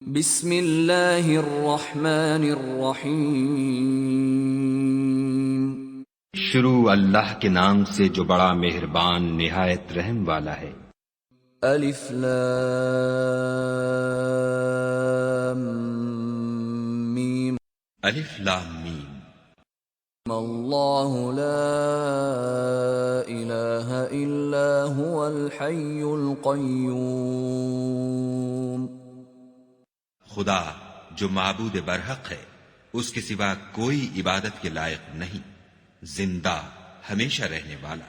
بسم اللہ الرحمن الرحیم۔ شروع اللہ کے نام سے جو بڑا مہربان نہایت رحم والا ہے۔ الف لام میم۔ الف لام میم۔ اللہ لا الہ الا هو الحی القیوم۔ خدا جو معبود برحق ہے، اس کے سوا کوئی عبادت کے لائق نہیں، زندہ ہمیشہ رہنے والا۔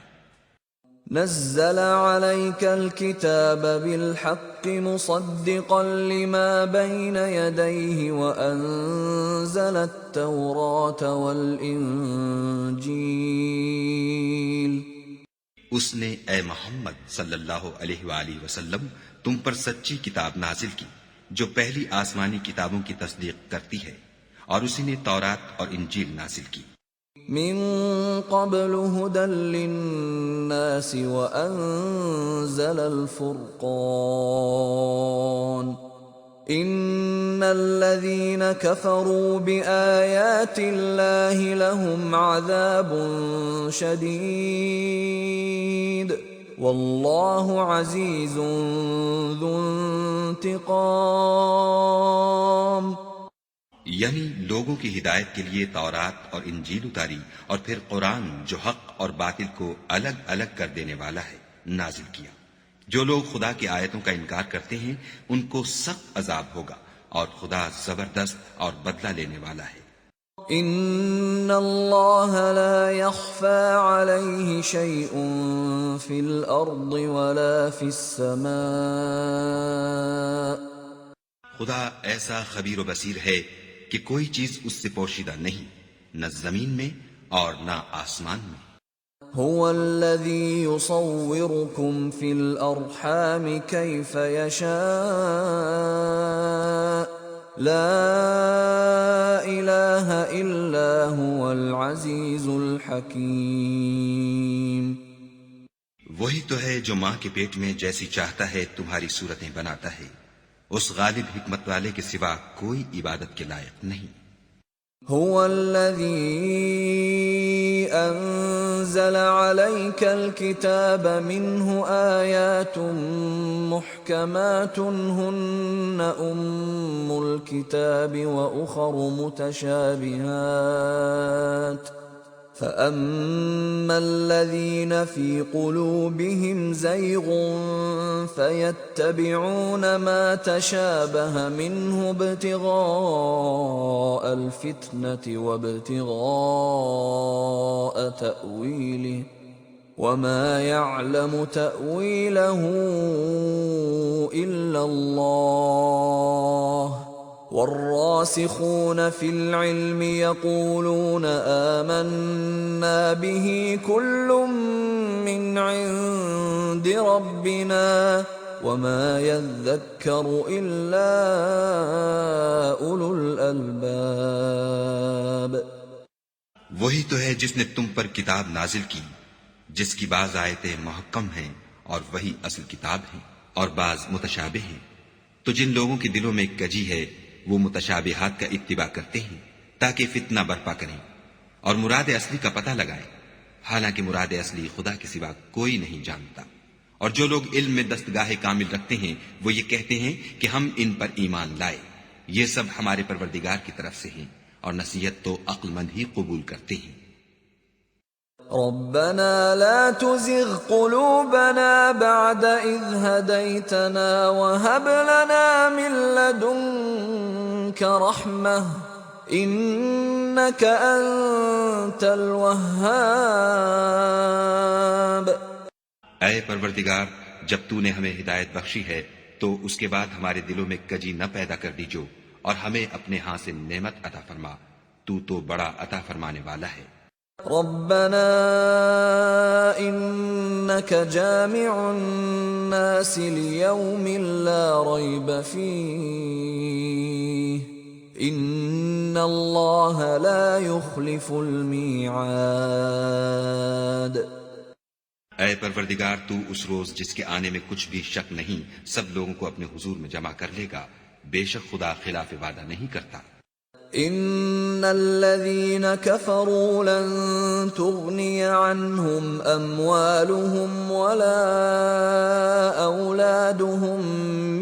نزل عليك الكتاب بالحق مصدقا لما بين يديه وأنزل التوراة والإنجيل۔ اس نے اے محمد صلی اللہ علیہ وآلہ وسلم تم پر سچی کتاب نازل کی جو پہلی آسمانی کتابوں کی تصدیق کرتی ہے، اور اسی نے تورات اور انجیل نازل کی۔ من قبل هدى للناس وأنزل الفرقان إن الذين كفروا بآيات الله لهم عذاب شديد والله عزيز ذو انتقام۔ یعنی لوگوں کی ہدایت کے لیے تورات اور انجیل اتاری، اور پھر قرآن جو حق اور باطل کو الگ الگ کر دینے والا ہے نازل کیا۔ جو لوگ خدا کی آیتوں کا انکار کرتے ہیں ان کو سخت عذاب ہوگا، اور خدا زبردست اور بدلہ لینے والا ہے۔ ان اللہ لا يخفى عليه شيء في الارض ولا في السماء۔ خدا ایسا خبیر و بصیر ہے کہ کوئی چیز اس سے پوشیدہ نہیں، نہ زمین میں اور نہ آسمان میں۔ هو الذي يصوركم في الارحام كيف يشاء لا الہ الا هو العزیز الحکیم۔ وہی تو ہے جو ماں کے پیٹ میں جیسی چاہتا ہے تمہاری صورتیں بناتا ہے، اس غالب حکمت والے کے سوا کوئی عبادت کے لائق نہیں۔ هو الذي انزل عليك الكتاب منه آيات محكمات هن ام الكتاب واخر متشابهات فأما الذين في قلوبهم زيغ فيتبعون ما تشابه منه ابتغاء الفتنة وابتغاء تأويله وما يعلم تأويله إلا الله والراسخون في العلم يقولون آمنا به كل من عند ربنا وما يذكر إلا أولو الألباب۔ وہی تو ہے جس نے تم پر کتاب نازل کی جس کی بعض آیتیں محکم ہیں اور وہی اصل کتاب ہیں، اور بعض متشابہ ہیں، تو جن لوگوں کے دلوں میں کجی ہے وہ متشابہات کا اتباع کرتے ہیں تاکہ فتنہ برپا کریں اور مراد اصلی کا پتہ لگائیں، حالانکہ مراد اصلی خدا کے سوا کوئی نہیں جانتا۔ اور جو لوگ علم میں دستگاہ کامل رکھتے ہیں وہ یہ کہتے ہیں کہ ہم ان پر ایمان لائے، یہ سب ہمارے پروردگار کی طرف سے ہیں، اور نصیحت تو عقل مند ہی قبول کرتے ہیں۔ ربنا لا تزغ قلوبنا بعد إذ هديتنا وهب لنا من لدنك رحمة إنك أنت الوهاب۔ اے پروردگار، جب تو نے ہمیں ہدایت بخشی ہے تو اس کے بعد ہمارے دلوں میں کجی نہ پیدا کر دیجو، اور ہمیں اپنے ہاں سے نعمت عطا فرما، تو بڑا عطا فرمانے والا ہے۔ ربنا إنك جامع الناس ليوم لا ريب فيه إن الله لا يخلف الميعاد۔ اے پروردگار، تو اس روز جس کے آنے میں کچھ بھی شک نہیں سب لوگوں کو اپنے حضور میں جمع کر لے گا، بے شک خدا خلاف وعدہ نہیں کرتا۔ ان الذين كفروا لن تغني عنهم اموالهم ولا اولادهم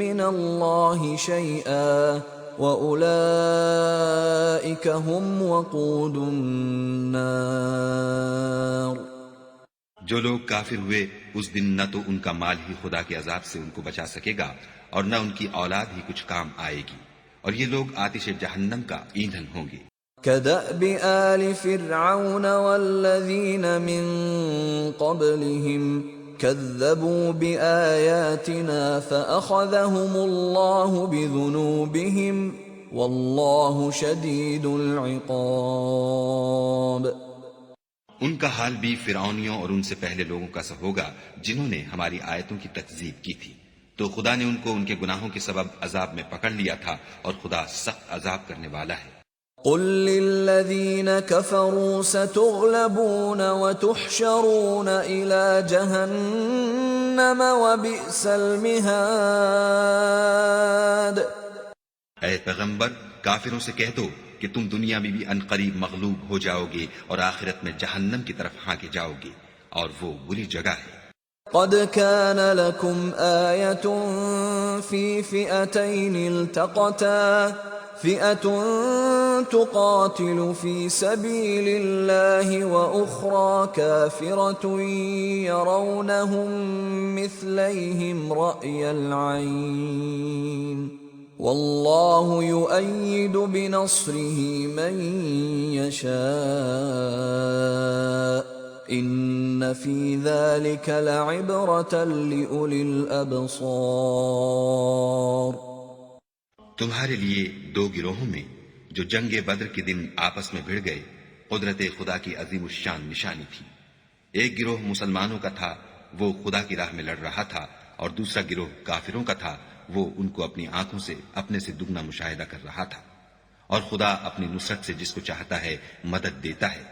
من الله شيئا واولئك هم وقود النار۔ جو لوگ کافر ہوئے اس دن نہ تو ان کا مال ہی خدا کے عذاب سے ان کو بچا سکے گا اور نہ ان کی اولاد ہی کچھ کام آئے گی، اور یہ لوگ آتش جہنم کا ایندھن ہوں گے۔ كدأب آل فرعون والذين من قبلهم كذبوا بآياتنا فأخذهم الله بذنوبهم والله شديد العقاب۔ ان کا حال بھی فرعونیوں اور ان سے پہلے لوگوں کا سا ہوگا جنہوں نے ہماری آیتوں کی تکذیب کی تھی، تو خدا نے ان کو ان کے گناہوں کے سبب عذاب میں پکڑ لیا تھا، اور خدا سخت عذاب کرنے والا ہے۔ قل للذين كفروا ستغلبون وتحشرون إلى جهنم وبئس المهاد۔ اے پیغمبر، کافروں سے کہہ دو کہ تم دنیا میں بھی عنقریب مغلوب ہو جاؤ گے اور آخرت میں جہنم کی طرف ہانکے جاؤ گے، اور وہ بری جگہ ہے۔ قد كان لكم آية في فئتين التقتا فئة تقاتل في سبيل الله وأخرى كافرة يرونهم مثليهم رأي العين والله يؤيد بنصره من يشاء ان في ذلك لعبرة لأولي الأبصار۔ تمہارے لیے دو گروہوں میں جو جنگ بدر کے دن آپس میں بھڑ گئے قدرت خدا کی عظیم الشان نشانی تھی۔ ایک گروہ مسلمانوں کا تھا، وہ خدا کی راہ میں لڑ رہا تھا، اور دوسرا گروہ کافروں کا تھا، وہ ان کو اپنی آنکھوں سے اپنے سے دگنا مشاہدہ کر رہا تھا۔ اور خدا اپنی نصرت سے جس کو چاہتا ہے مدد دیتا ہے۔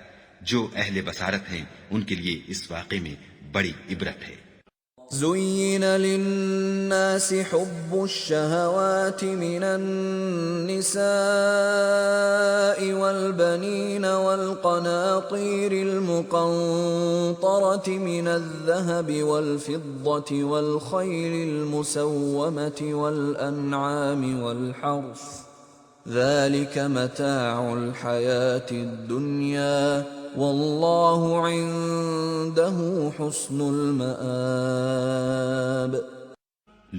جو اہل بصارت ہیں ان کے لیے اس واقعے میں بڑی عبرت ہے۔ زين للناس حب الشهوات من النساء والبنين والقناطير المقنطرة من الذهب والفضة والخيل المسومة والأنعام والحرث ذلك متاع الحياة الدنيا واللہ عنده حسن المآب۔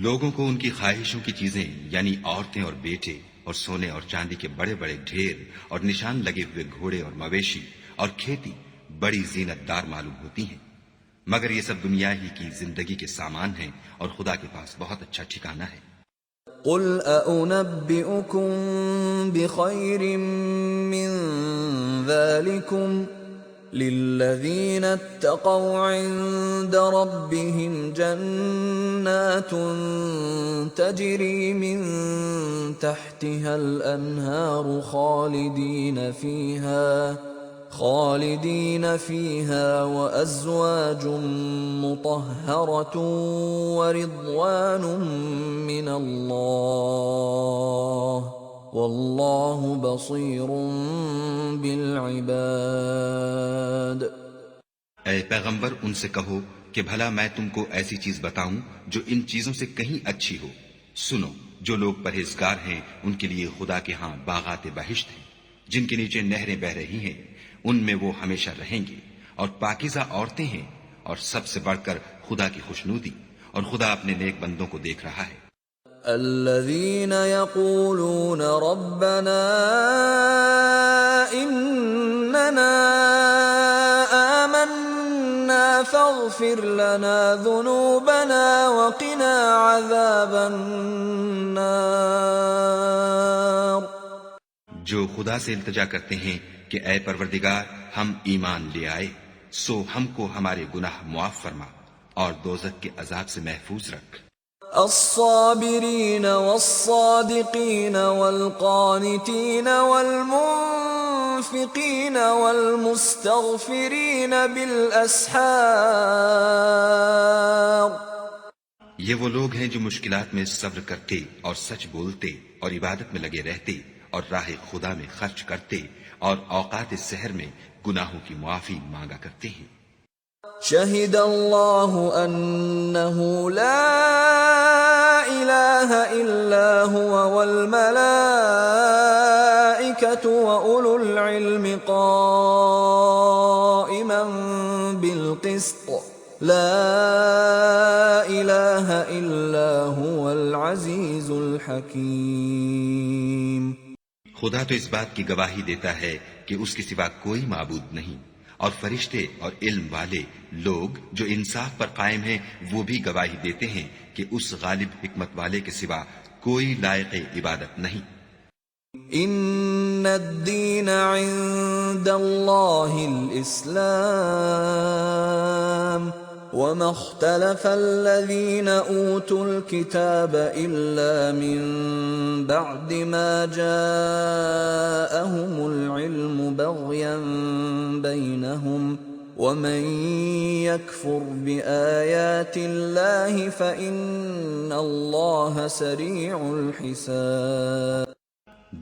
لوگوں کو ان کی خواہشوں کی چیزیں یعنی عورتیں اور بیٹے اور سونے اور چاندی کے بڑے بڑے ڈھیر اور نشان لگے ہوئے گھوڑے اور مویشی اور کھیتی بڑی زینت دار معلوم ہوتی ہیں، مگر یہ سب دنیا ہی کی زندگی کے سامان ہیں، اور خدا کے پاس بہت اچھا ٹھکانہ ہے۔ قل أأنبئكم بخير من ذلكم للذين اتقوا عند ربهم جنات تجري من تحتها الأنهار خالدين فيها وأزواج مطهرة ورضوان من الله والله بصير بالعباد۔ اے پیغمبر، ان سے کہو کہ بھلا میں تم کو ایسی چیز بتاؤں جو ان چیزوں سے کہیں اچھی ہو۔ سنو، جو لوگ پرہیزگار ہیں ان کے لیے خدا کے ہاں باغات بہشت ہیں جن کے نیچے نہریں بہ رہی ہیں، ان میں وہ ہمیشہ رہیں گے، اور پاکیزہ عورتیں ہیں، اور سب سے بڑھ کر خدا کی خوشنودی، اور خدا اپنے نیک بندوں کو دیکھ رہا ہے۔ الذين يقولون ربنا إننا آمنا فاغفر لنا ذنوبنا وقنا عذاب النار۔ جو خدا سے التجا کرتے ہیں کہ اے پروردگار، ہم ایمان لے آئے، سو ہم کو ہمارے گناہ معاف فرما اور دوزخ کے عذاب سے محفوظ رکھ۔ الصابرين والصادقين والقانتين والمنفقين والمستغفرين بالأسحار۔ یہ وہ لوگ ہیں جو مشکلات میں صبر کرتے اور سچ بولتے اور عبادت میں لگے رہتے اور راہ خدا میں خرچ کرتے اور اوقات سحر میں گناہوں کی معافی مانگا کرتے ہیں۔ شہد اللہ انہ لا الہ الا هو والملائکۃ واولو العلم قائما بالقسط لا الہ الا هو العزیز الحکیم۔ خدا تو اس بات کی گواہی دیتا ہے کہ اس کے سوا کوئی معبود نہیں، اور فرشتے اور علم والے لوگ جو انصاف پر قائم ہیں وہ بھی گواہی دیتے ہیں کہ اس غالب حکمت والے کے سوا کوئی لائق عبادت نہیں۔ ان الدین عند اللہ الاسلام وما اختلف الذين اوتوا الكتاب الا من بعد ما جاءهم العلم بغيا بينهم ومن يكفر بآيات الله فإن الله سريع الحساب۔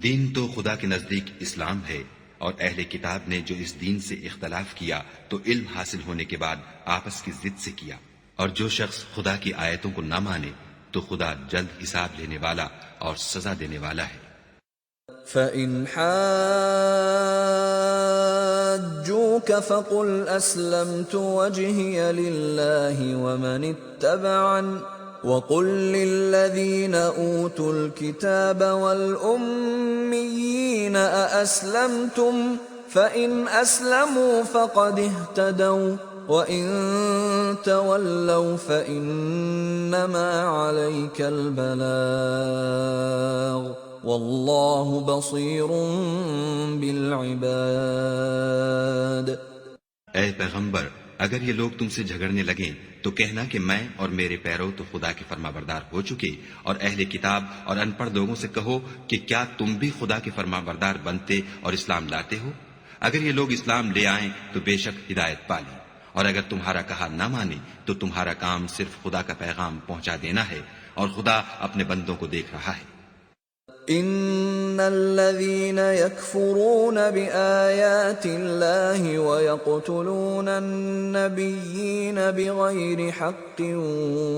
دین تو خدا کے نزدیک اسلام ہے، اور اہل کتاب نے جو اس دین سے اختلاف کیا تو علم حاصل ہونے کے بعد آپس کی ضد سے کیا، اور جو شخص خدا کی آیتوں کو نہ مانے تو خدا جلد حساب لینے والا اور سزا دینے والا ہے۔ فَإِنْ حَاجُّوكَ فَقُلْ أَسْلَمْتُ وَجْهِيَ لِلَّهِ وَمَنِ اتَّبَعَنِ وَقُلْ لِلَّذِينَ أُوتُوا الْكِتَابَ وَالْأُمِّيِّينَ أَأَسْلَمْتُمْ فَإِنْ أَسْلَمُوا فَقَدِ اهْتَدَوْا وَإِنْ تَوَلَّوْا فَإِنَّمَا عَلَيْكَ الْبَلَاغُ وَاللَّهُ بَصِيرٌ بِالْعِبَادِ۔ اے پیغمبر، اگر یہ لوگ تم سے جھگڑنے لگیں تو کہنا کہ میں اور میرے پیرو تو خدا کے فرما بردار ہو چکے، اور اہل کتاب اور ان پڑھ لوگوں سے کہو کہ کیا تم بھی خدا کے فرما بردار بنتے اور اسلام لاتے ہو؟ اگر یہ لوگ اسلام لے آئیں تو بے شک ہدایت پالی، اور اگر تمہارا کہا نہ مانے تو تمہارا کام صرف خدا کا پیغام پہنچا دینا ہے، اور خدا اپنے بندوں کو دیکھ رہا ہے۔ ان الذين يكفرون بآيات الله ويقتلون النبيين بغير حق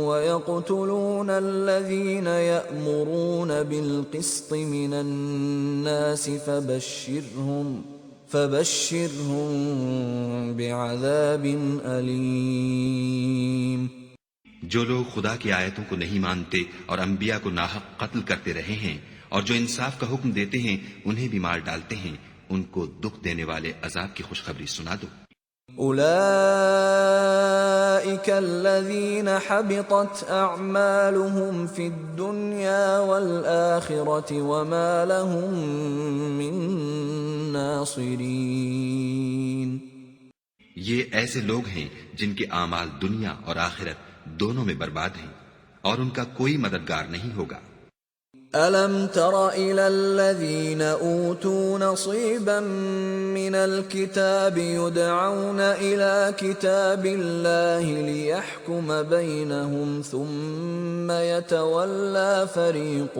ويقتلون الذين يأمرون بالقسط من الناس فبشرهم بعذاب أليم۔ جو لوگ خدا کی آیتوں کو نہیں مانتے اور انبیاء کو ناحق قتل کرتے رہے ہیں اور جو انصاف کا حکم دیتے ہیں انہیں بھی مار ڈالتے ہیں، ان کو دکھ دینے والے عذاب کی خوشخبری سنا دو۔ اولئک الذین حبطت اعمالهم فی الدنیا والآخرة وما لهم من ناصرین۔ یہ ایسے لوگ ہیں جن کے اعمال دنیا اور آخرت دونوں میں برباد ہیں، اور ان کا کوئی مددگار نہیں ہوگا۔ أَلَمْ تَرَ إِلَى الَّذِينَ أُوتُوا نَصِيبًا مِّنَ الْكِتَابِ يُدْعَوْنَ إِلَى كِتَابِ اللَّهِ لِيَحْكُمَ بَيْنَهُمْ ثُمَّ يَتَوَلَّى فَرِيقٌ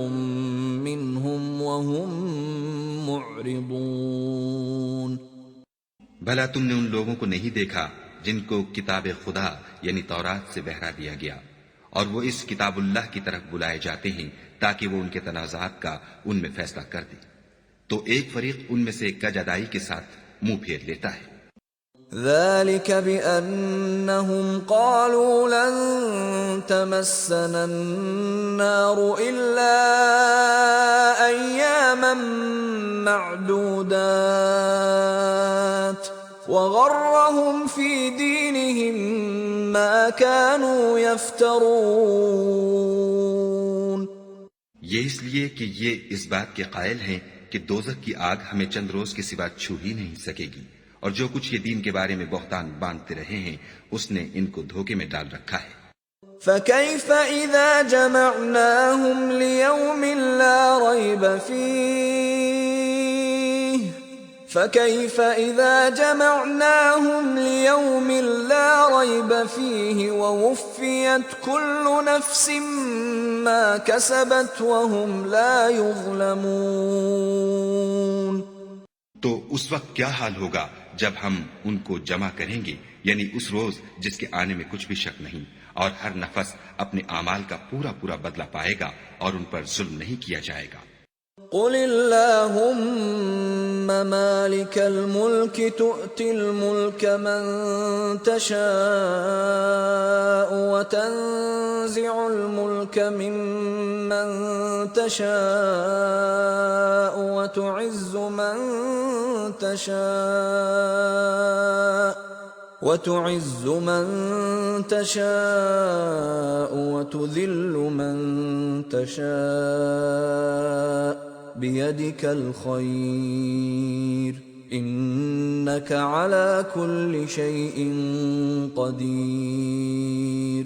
مِّنْهُمْ وَهُمْ مُعْرِضُونَ۔ بھلا تم نے ان لوگوں کو نہیں دیکھا جن کو کتاب خدا یعنی تورات سے بہرا دیا گیا، اور وہ اس کتاب اللہ کی طرف بلائے جاتے ہیں تاکہ وہ ان کے تنازعات کا ان میں فیصلہ کر دے، تو ایک فریق ان میں سے کج ادائی کے ساتھ منہ پھیر لیتا ہے۔ ذلك بأنهم قالوا لن تمسنا النار إلا أياما معدودات وغرهم في دينهم ما كانوا يفترون۔ یہ اس لیے کہ یہ اس بات کے قائل ہیں کہ دوزخ کی آگ ہمیں چند روز کے سوا چھو ہی نہیں سکے گی، اور جو کچھ یہ دین کے بارے میں بہتان باندھتے رہے ہیں اس نے ان کو دھوکے میں ڈال رکھا ہے۔ فَكَيْفَ إِذَا جَمَعْنَاهُمْ لِيَوْمٍ لَا رَيْبَ فِيهِ فكيف إذا جمعناهم ليوم لا ريب فيه ووفيت كل نفس ما كسبت وهم لا يظلمون. تو اس وقت کیا حال ہوگا جب ہم ان کو جمع کریں گے، یعنی اس روز جس کے آنے میں کچھ بھی شک نہیں، اور ہر نفس اپنے اعمال کا پورا پورا بدلہ پائے گا اور ان پر ظلم نہیں کیا جائے گا. قل اللهم مالك الملك تؤتي الملك من تشاء وتنزع الملك ممن تشاء وتعز من تشاء وتذل من تشاء بيدك الخير إنك على كل شيء قدير.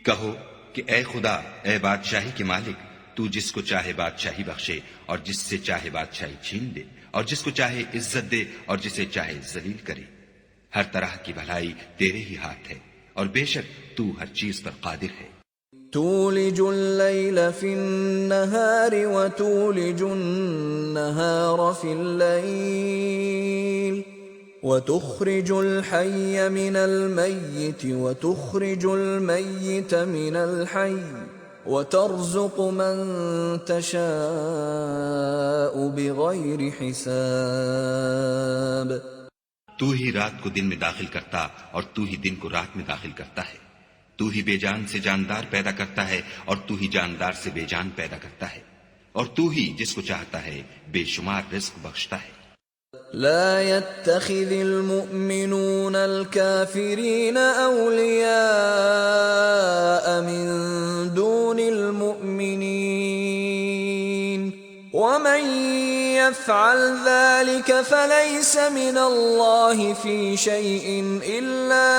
کہو کہ اے خدا، اے بادشاہی کے مالک، تو جس کو چاہے بادشاہی بخشے اور جس سے چاہے بادشاہی چھین دے، اور جس کو چاہے عزت دے اور جسے چاہے ذلیل کرے. ہر طرح کی بھلائی تیرے ہی ہاتھ ہے، اور بے شک تو ہر چیز پر قادر ہے. تولج الليل في النهار وتولج النهار في الليل وتخرج الحي من الميت وتخرج الميت من الحي وترزق من تشاء بغير حساب. تو ہی رات کو دن میں داخل کرتا اور تو ہی دن کو رات میں داخل کرتا ہے. تو ہی بے جان سے جاندار پیدا کرتا ہے اور تو ہی جاندار سے بے جان پیدا کرتا ہے، اور تو ہی جس کو چاہتا ہے بے شمار رزق بخشتا ہے. لا يتخذ المؤمنون الكافرين أولياء من دون المؤمنين ومن يفعل ذلك فليس من الله في شيء إلا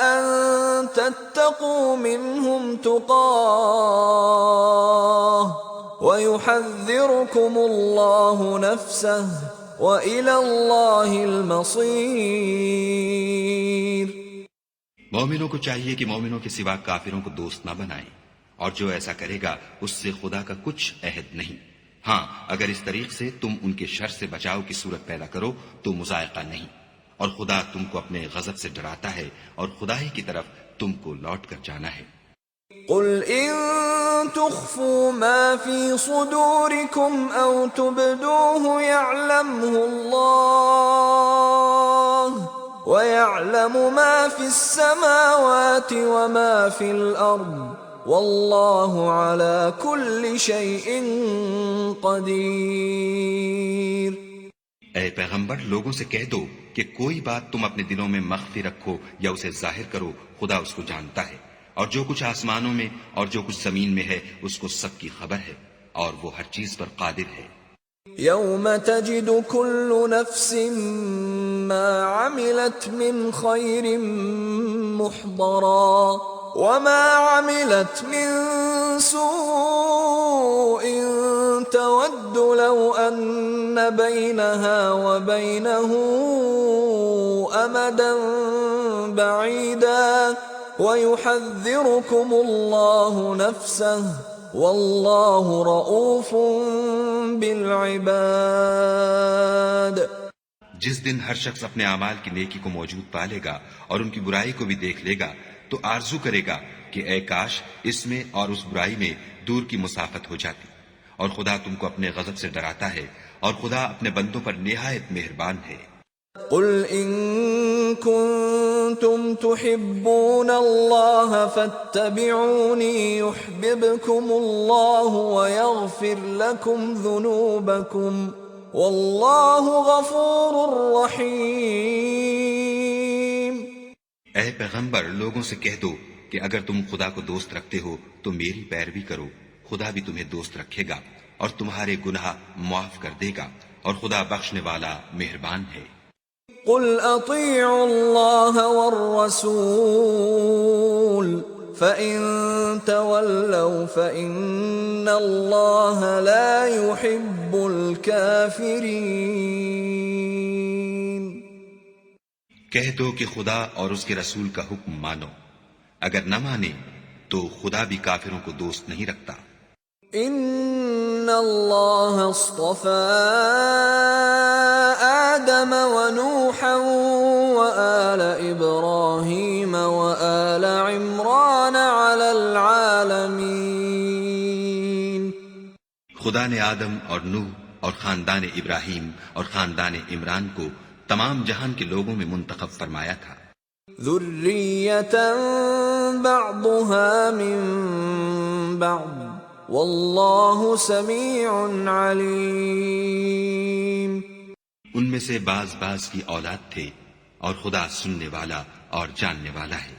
أن تتقوا منهم تقاه ويحذركم الله نفسه وإلى الله المصير. مومنوں کو چاہیے کہ مومنوں کے سوا کافروں کو دوست نہ بنائیں، اور جو ایسا کرے گا اس سے خدا کا کچھ عہد نہیں. ہاں، اگر اس طریق سے تم ان کے شر سے بچاؤ کی صورت پیدا کرو تو مذائقہ نہیں، اور خدا تم کو اپنے غضب سے ڈراتا ہے اور خدا ہی کی طرف تم کو لوٹ کر جانا ہے. قل إن تخفوا ما في صدوركم أو تبدوه يعلمه الله ويعلم ما في السماوات وما في الأرض والله على كل شيء قدير. اے پیغمبر، لوگوں سے کہہ دو کہ کوئی بات تم اپنے دلوں میں مخفی رکھو یا اسے ظاہر کرو، خدا اس کو جانتا ہے، اور جو کچھ آسمانوں میں اور جو کچھ زمین میں ہے اس کو سب کی خبر ہے، اور وہ ہر چیز پر قادر ہے. يوم تجد كل نفس ما عملت من خير محضرا وما عملت من سوء تود لو أن بينها وبينه أمدا بعيدا ويحذركم الله نفسه والله رؤوف بالعباد. جس دن ہر شخص اپنے اعمال کی نیکی کو موجود پالے گا اور ان کی برائی کو بھی دیکھ لے گا تو آرزو کرے گا کہ اے کاش اس میں اور اس برائی میں دور کی مسافت ہو جاتی. اور خدا تم کو اپنے غضب سے ڈراتا ہے، اور خدا اپنے بندوں پر نہایت مہربان ہے. قل إن كنتم تحبون الله فاتبعوني يحببكم الله ويغفر لكم ذنوبكم والله غفور رحيم. اے پیغمبر، لوگوں سے کہہ دو کہ اگر تم خدا کو دوست رکھتے ہو تو میری پیروی کرو، خدا بھی تمہیں دوست رکھے گا اور تمہارے گناہ معاف کر دے گا، اور خدا بخشنے والا مہربان ہے. قل اطیعوا اللہ والرسول فَإِن تَوَلَّوْا فَإِنَّ اللَّهَ لَا يُحِبُّ الْكَافِرِينَ۔ کہہ دو کہ خدا اور اس کے رسول کا حکم مانو، اگر نہ مانے تو خدا بھی کافروں کو دوست نہیں رکھتا۔ ان اللہ اصطفى آدم ونوحا وآل ابراہیم وآل عمران علی العالمین۔ خدا نے آدم اور نوح اور خاندان ابراہیم اور خاندان عمران کو تمام جہان کے لوگوں میں منتخب فرمایا تھا۔ ذریۃ بعضها من بعض واللہ سمیع علیم۔ ان میں سے بعض کی اولاد تھے اور خدا سننے والا اور جاننے والا ہے۔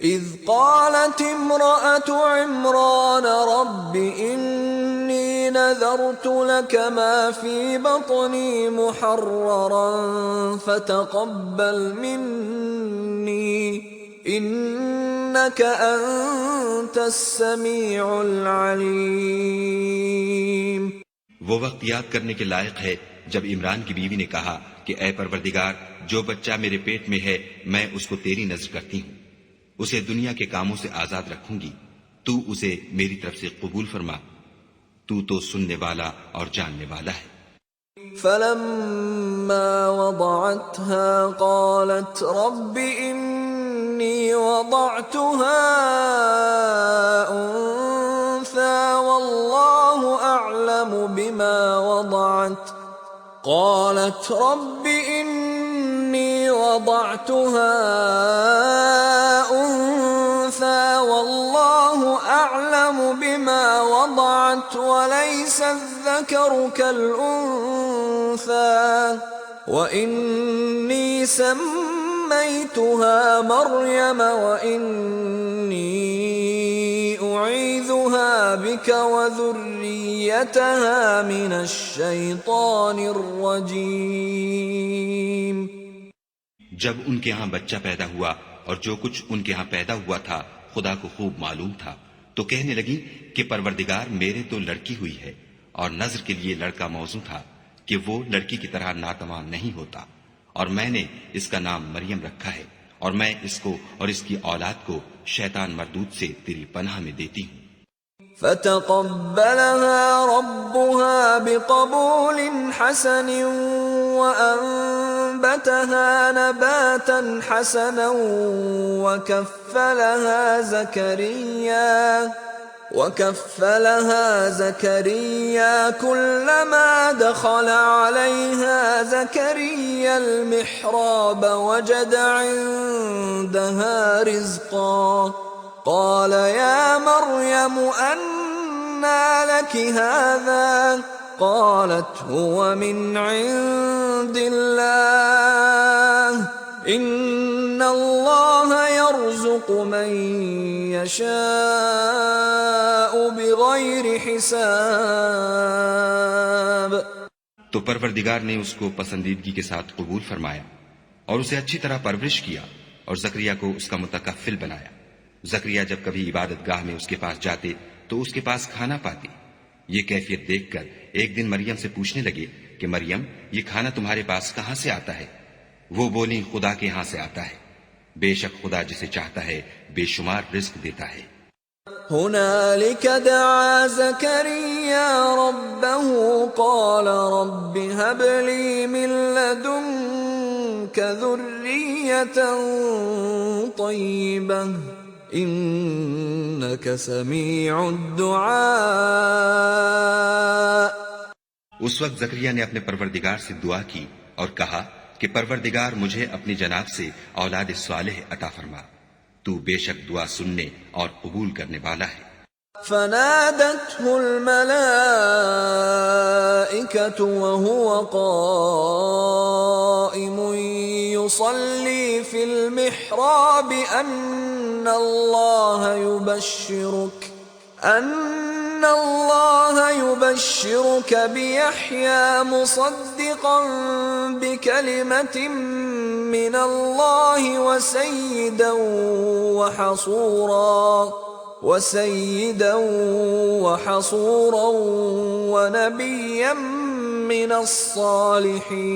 اذ قالت امرأة عمران رب انی نذرت لك ما في بطني محررا فتقبل مني انك انت السمیع العلیم۔ وہ وقت یاد کرنے کے لائق ہے جب عمران کی بیوی نے کہا کہ اے پروردگار، جو بچہ میرے پیٹ میں ہے میں اس کو تیری نذر کرتی ہوں، اسے دنیا کے کاموں سے آزاد رکھوں گی، تو اسے میری طرف سے قبول فرما، تو سننے والا اور جاننے والا ہے۔ فلما وضعتها قالت رب انی وضعتها انثى والله اعلم بما وضعت قالت رب انی وضعتها انثى والله اعلم بما وضعت وليس الذكر كالانثى واني سميتها مريم واني اعيذها بك وذريتها من الشيطان الرجيم۔ جب ان کے ہاں بچہ پیدا ہوا اور جو کچھ ان کے ہاں پیدا ہوا تھا خدا کو خوب معلوم تھا، تو کہنے لگی کہ پروردگار میرے تو لڑکی ہوئی ہے، اور نذر کے لیے لڑکا موزوں تھا کہ وہ لڑکی کی طرح ناتواں نہیں ہوتا، اور میں نے اس کا نام مریم رکھا ہے، اور میں اس کو اور اس کی اولاد کو شیطان مردود سے تیری پناہ میں دیتی ہوں۔ فتقبلها ربها بقبول حسن وأنبتها نباتا حسنا وكفلها زكريا كلما دخل عليها زكريا المحراب وجد عندها رزقا قال يا مريم أنى لك هذا قالت هو من عند الله ان اللہ یرزق من یشاء بغیر حساب۔ تو پروردگار نے اس کو پسندیدگی کے ساتھ قبول فرمایا اور اسے اچھی طرح پرورش کیا اور زکریا کو اس کا متکفل بنایا۔ زکریا جب کبھی عبادت گاہ میں اس کے پاس جاتے تو اس کے پاس کھانا پاتے۔ یہ کیفیت دیکھ کر ایک دن مریم سے پوچھنے لگے کہ مریم، یہ کھانا تمہارے پاس کہاں سے آتا ہے؟ وہ بولی خدا کے ہاں سے آتا ہے، بے شک خدا جسے چاہتا ہے بے شمار رزق دیتا ہے۔ هنالك دعا زكريا ربه قال رب هب لي من لدنك ذرية طيبة إنك سميع الدعاء۔ اس وقت زکریا نے اپنے پروردگار سے دعا کی اور کہا کہ پروردگار مجھے اپنی جناب سے اولاد صالح عطا فرما، تو بے شک دعا سننے اور قبول کرنے والا ہے۔ فنادته الملائكة وهو قائم يصلي في المحراب أن الله أن الله يبشرك بيحيى مصدقا بكلمة من الله وسيدا وحصورا ونبيا من الصالحين.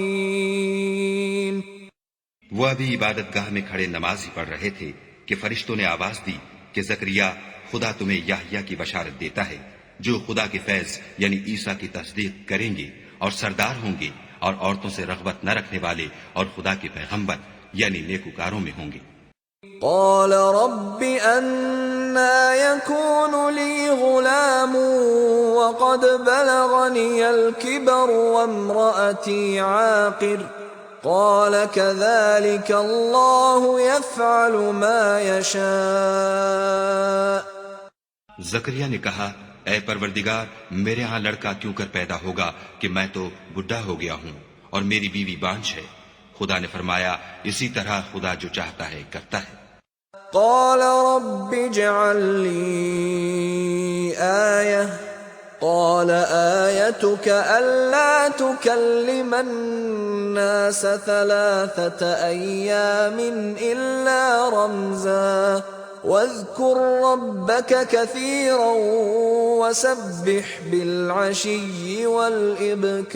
وہ ابھی عبادت گاہ میں کھڑے نماز ہی پڑھ رہے تھے کہ فرشتوں نے آواز دی کہ زکریا خدا تمہیں یحییٰ کی بشارت دیتا ہے جو خدا کے فیض یعنی عیسیٰ کی تصدیق کریں گے اور سردار ہوں گے اور عورتوں سے رغبت نہ رکھنے والے اور خدا کے پیغمبر یعنی نیکوکاروں میں ہوں گے. قال رب أنا يكون لي غلام وقد بلغني الكبر وامرأتي عاقر قال كذلك الله يفعل ما يشاء. زکریا نے کہا اے پروردگار میرے ہاں لڑکا کیوں کر پیدا ہوگا کہ میں تو بڈھا ہو گیا ہوں اور میری بیوی بانجھ ہے. خدا نے فرمایا اسی طرح خدا جو چاہتا ہے کرتا ہے. قال رب اجعل لي آية قال آيتك ألا تكلم الناس 3 أيام إلا رمزا واذكر ربك كثيرا وسبح بالعشي والإبكار.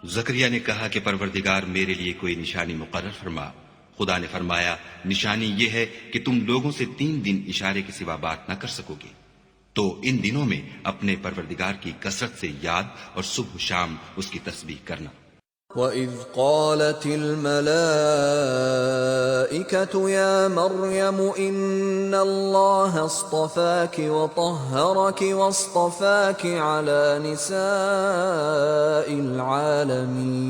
زکریا نے کہا کہ پروردگار میرے لیے کوئی نشانی مقرر فرما. خدا نے فرمایا نشانی یہ ہے کہ تم لوگوں سے 3 دن اشارے کے سوا بات نہ کر سکو گے تو ان دنوں میں اپنے پروردگار کی کثرت سے یاد اور صبح و شام اس کی تسبیح کرنا. وَإِذْ قَالَتِ الْمَلَائِكَةُ يَا مَرْيَمُ إِنَّ اللَّهَ اصْطَفَاكِ وَطَهَّرَكِ وَاصْطَفَاكِ عَلَى نِسَاءِ الْعَالَمِينَ.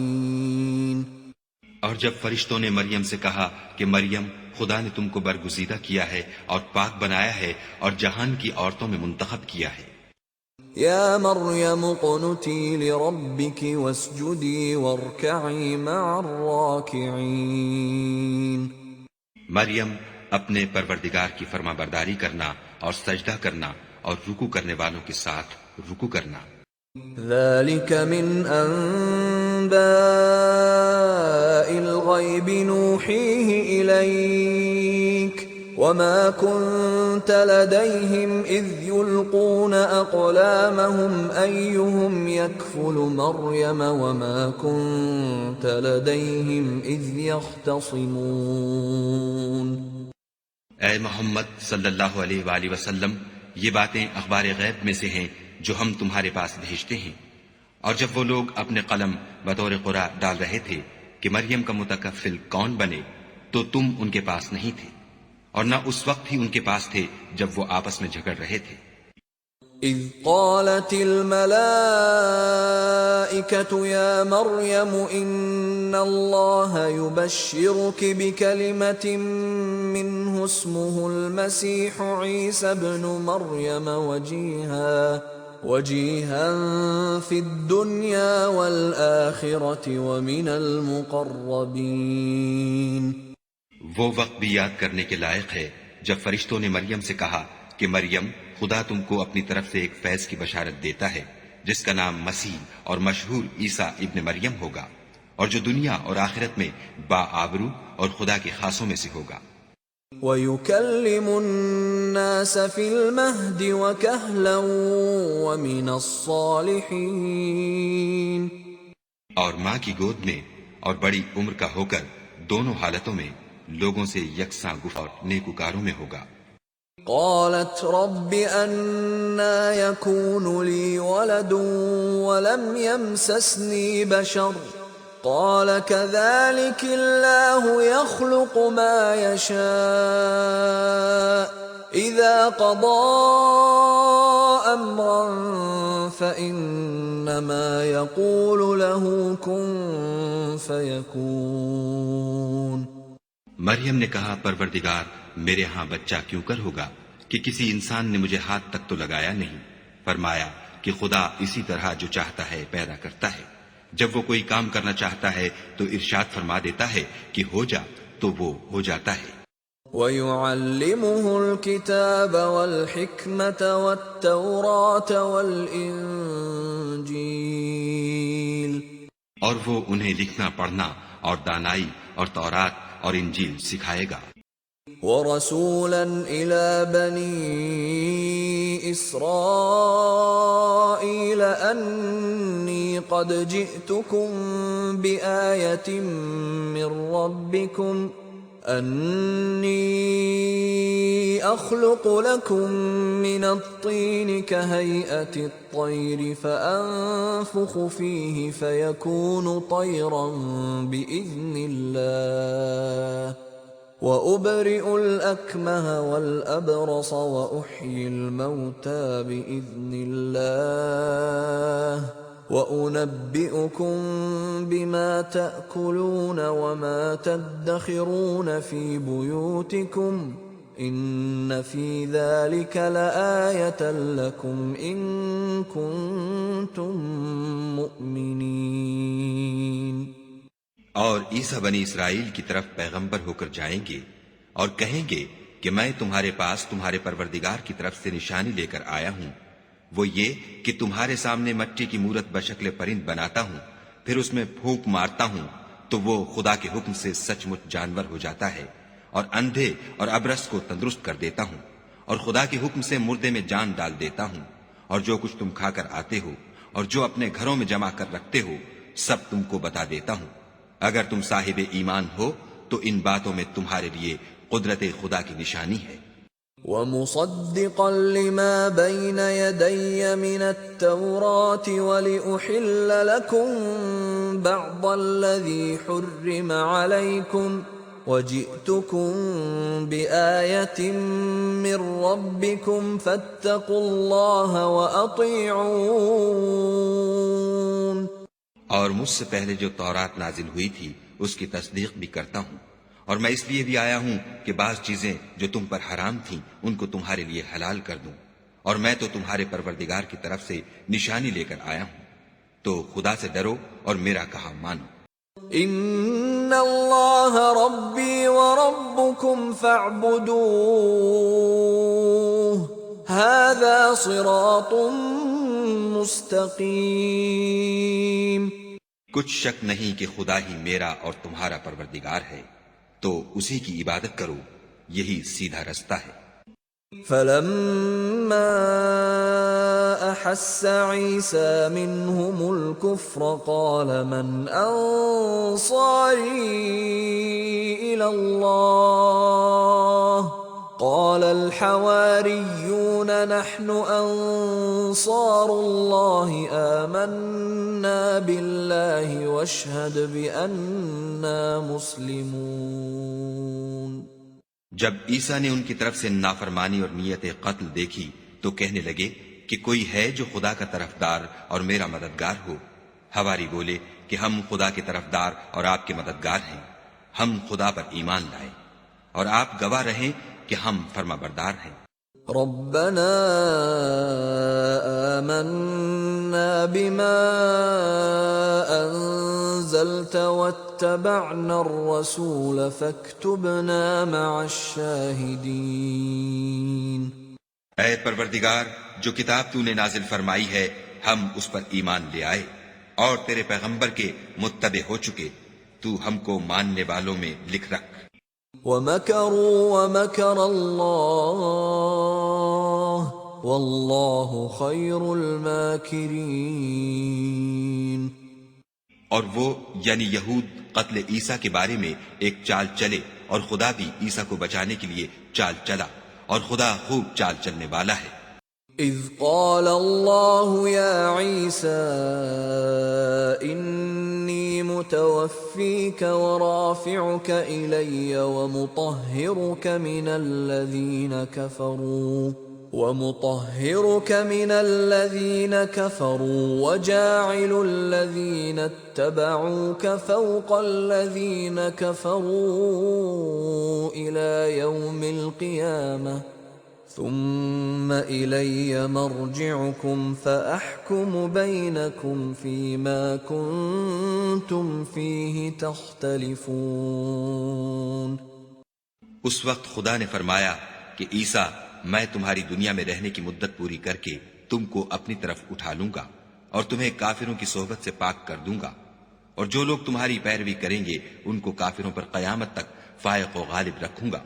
اور جب فرشتوں نے مریم سے کہا کہ مریم خدا نے تم کو برگزیدہ کیا ہے اور پاک بنایا ہے اور جہان کی عورتوں میں منتخب کیا ہے. يا مريم اقنتي لربك واسجدي واركعي مع الراكعين. مریم اپنے پروردگار کی فرما برداری کرنا اور سجدہ کرنا اور رکوع کرنے والوں کے ساتھ رکوع کرنا. ذلك من أنباء الغيب نوحيه إليك وما كنت لديهم إذ يلقون أقلامهم أيهم يكفل مريم وما كنت لديهم إذ يختصمون. اے محمد صلی اللہ علیہ وآلہ وسلم یہ باتیں اخبار غیب میں سے ہیں جو ہم تمہارے پاس بھیجتے ہیں. اور جب وہ لوگ اپنے قلم بطور قرآ ڈال رہے تھے کہ مریم کا متکفل کون بنے تو تم ان کے پاس نہیں تھے اور نہ اس وقت ہی ان کے پاس تھے جب وہ آپس میں جھگڑ رہے تھے. إذ قالت الملائكة يا مريم إن الله يبشرك بكلمة منه اسمه المسيح عيسى ابن مريم وجيها في الدنيا والآخرة ومن المقربين. وہ وقت بھی یاد کرنے کے لائق ہے جب فرشتوں نے مریم سے کہا کہ مریم خدا تم کو اپنی طرف سے ایک فیض کی بشارت دیتا ہے جس کا نام مسیح اور مشہور عیسیٰ ابن مریم ہوگا اور جو دنیا اور آخرت میں باآبرو اور خدا کے خاصوں میں سے ہوگا. وَيُكَلِّمُ النَّاسَ فِي الْمَهْدِ وَكَهْلًا وَمِنَ الصَّالِحِينَ. اور ماں کی گود میں اور بڑی عمر کا ہو کر دونوں حالتوں میں لوگوں سے یکساں گفتگو اور نیکوکاروں میں ہوگا. قالت رب أنا يكون لي ولد ولم يمسسني بشر قال كذلك الله يخلق ما يشاء إذا قضى أمرا فإنما يقول له كن فيكون. مریم نے کہا پروردگار میرے ہاں بچہ کیوں کر ہوگا کہ کسی انسان نے مجھے ہاتھ تک تو لگایا نہیں. فرمایا کہ خدا اسی طرح جو چاہتا ہے پیدا کرتا ہے. جب وہ کوئی کام کرنا چاہتا ہے تو ارشاد فرما دیتا ہے کہ ہو جا تو وہ ہو جاتا ہے. وَيُعَلِّمُهُ الْكِتَابَ وَالْحِكْمَةَ وَالتَّوْرَاةَ وَالْإِنجِيلَ، اور وہ انہیں لکھنا پڑھنا اور دانائی اور تورات اور انجیل سکھائے گا۔ وَرَسُولًا إِلَى بَنِي إِسْرَائِيلَ أَنِّي قَدْ جِئْتُكُمْ بِآيَةٍ مِّن رَّبِّكُمْ أَنِّي أَخْلُقُ لَكُم مِّنَ الطِّينِ كَهَيْئَةِ الطَّيْرِ فَأَنفُخُ فِيهِ فَيَكُونُ طَيْرًا بِإِذْنِ اللَّهِ، وَأُبْرِئُ الْأَكْمَهَ وَالْأَبْرَصَ وَأُحْيِي الْمَوْتَىٰ بِإِذْنِ اللَّهِ، وَأُنَبِّئُكُم بِمَا تَأْكُلُونَ وَمَا تَدَّخِرُونَ فِي بُيُوتِكُمْ، إِنَّ فِي ذَلِكَ لَآيَةً لَّكُمْ إِن كُنتُم مُّؤْمِنِينَ۔ اور عیسیٰ بنی اسرائیل کی طرف پیغمبر ہو کر جائیں گے اور کہیں گے کہ میں تمہارے پاس تمہارے پروردگار کی طرف سے نشانی لے کر آیا ہوں، وہ یہ کہ تمہارے سامنے مٹی کی مورت بشکل پرند بناتا ہوں، پھر اس میں پھونک مارتا ہوں تو وہ خدا کے حکم سے سچ مچ جانور ہو جاتا ہے، اور اندھے اور ابرص کو تندرست کر دیتا ہوں، اور خدا کے حکم سے مردے میں جان ڈال دیتا ہوں، اور جو کچھ تم کھا کر آتے ہو اور جو اپنے گھروں میں جمع کر رکھتے ہو سب تم کو بتا دیتا ہوں۔ اگر تم صاحب ایمان ہو تو ان باتوں میں تمہارے لیے قدرت خدا کی نشانی ہے۔ وَمُصَدِّقًا لِّمَا بَيْنَ يَدَيَّ مِنَ التَّوْرَاةِ وَلِأُحِلَّ لَكُم بَعْضَ الَّذِي حُرِّمَ عَلَيْكُمْ وَجِئْتُكُم بِآيَةٍ مِّن رَّبِّكُمْ فَاتَّقُوا اللَّهَ وَأَطِيعُونِ۔ اور مجھ سے پہلے جو تورات نازل ہوئی تھی اس کی تصدیق بھی کرتا ہوں، اور میں اس لیے بھی آیا ہوں کہ بعض چیزیں جو تم پر حرام تھیں ان کو تمہارے لیے حلال کر دوں، اور میں تو تمہارے پروردگار کی طرف سے نشانی لے کر آیا ہوں، تو خدا سے ڈرو اور میرا کہا مانو۔ ان اللہ ربی وربکم فاعبدوہ ھذا صراط مستقیم۔ کچھ شک نہیں کہ خدا ہی میرا اور تمہارا پروردگار ہے، تو اسی کی عبادت کرو، یہی سیدھا رستہ ہے۔ فلما احس عیسی منهم الكفر قال من انصاری الى اللہ قال الحواریون نحن انصار اللہ آمنا باللہ واشہد بأننا مسلمون۔ جب عیسیٰ نے ان کی طرف سے نافرمانی اور نیت قتل دیکھی تو کہنے لگے کہ کوئی ہے جو خدا کا طرفدار اور میرا مددگار ہو؟ حواری بولے کہ ہم خدا کے طرفدار اور آپ کے مددگار ہیں، ہم خدا پر ایمان لائے اور آپ گواہ رہیں کہ ہم فرما بردار ہیں۔ ربنا آمنا بما انزلت واتبعنا الرسول فاكتبنا مع الشاہدین۔ اے پروردگار، جو کتاب تو نے نازل فرمائی ہے ہم اس پر ایمان لے آئے اور تیرے پیغمبر کے متبع ہو چکے، تو ہم کو ماننے والوں میں لکھ رکھ۔ وَمَكَرُوا وَمَكَرَ اللَّهُ وَاللَّهُ خَيْرُ الْمَاكِرِينَ۔ اور وہ یعنی یہود قتل عیسیٰ کے بارے میں ایک چال چلے اور خدا بھی عیسیٰ کو بچانے کے لیے چال چلا، اور خدا خوب چال چلنے والا ہے۔ اذ قال اللہ یا عیسیٰ انی متوفیک ورافعک الی ومطہرک من الذین کفروا وجاعل الذین اتبعوک فوق الذین کفروا الی یوم القیامہ ثم إلي مرجعكم فأحكم بينكم فيما كنتم فيه تختلفون۔ اس وقت خدا نے فرمایا کہ عیسیٰ، میں تمہاری دنیا میں رہنے کی مدت پوری کر کے تم کو اپنی طرف اٹھا لوں گا اور تمہیں کافروں کی صحبت سے پاک کر دوں گا، اور جو لوگ تمہاری پیروی کریں گے ان کو کافروں پر قیامت تک فائق و غالب رکھوں گا۔